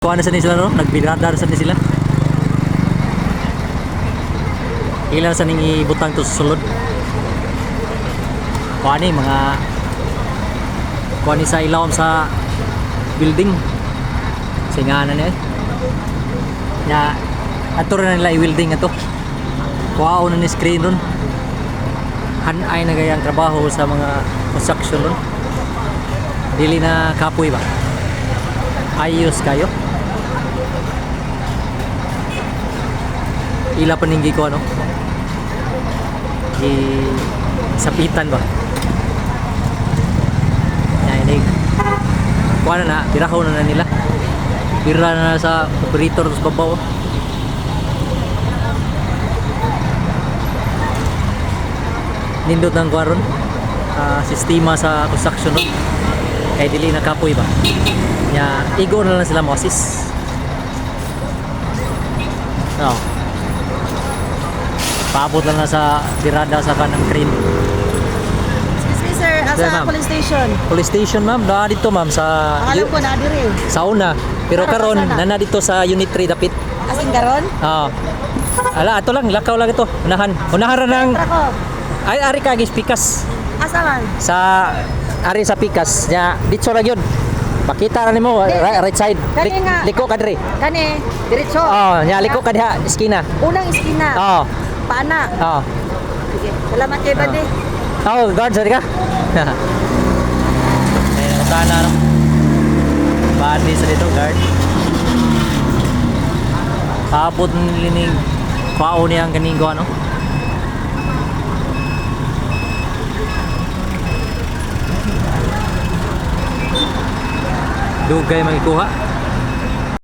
Kuha na sa sila no? Nagbirada na sa sila. Ilan sa ning ibutang to sa sulod. Kuha ni mga kuha ni sa ilawom sa building. Singanan niya. Nya ato na nila i-welding ato. Kuha na ni screen ron. Hanay na gayang trabaho sa mga construction ron. Dili na kapoy ba? Ayos kayo. Ila paninggi ko ano sapitan ba yan ini kuha na birahaw na nila bira na sa operator sa babaw nindot ng kuha ron sistema sa construction ron kay dili na kapoy ba nya igo na lang sila mo assist no. Paabot lang na sa birada sa kanang crane. Excuse me sir, Sir, asa ma'am. police station? Police station ma'am, na dito ma'am sa Alam ko na dire. sa una. Pero Para karon sana? nana dito sa unit 3 dapit. As in garon? Ala ato lang lakaw lang ito. Unahan ra nang Tra ko. ay ari ka gis pikas Asa man? sa ari sa pikas nya dito ra gyud. Pakita ra nimo right side. Kani nga. Liko ka diri. Kani, diretso. Nya liko ka diha eskina. Unang iskina. Paana. Sige. Salamat kay Bade. Guard sorry ka. Ayun sana no. Badi sa dito guard. Paabot linig kwao niyang kaning go ano. Dugay magikuha.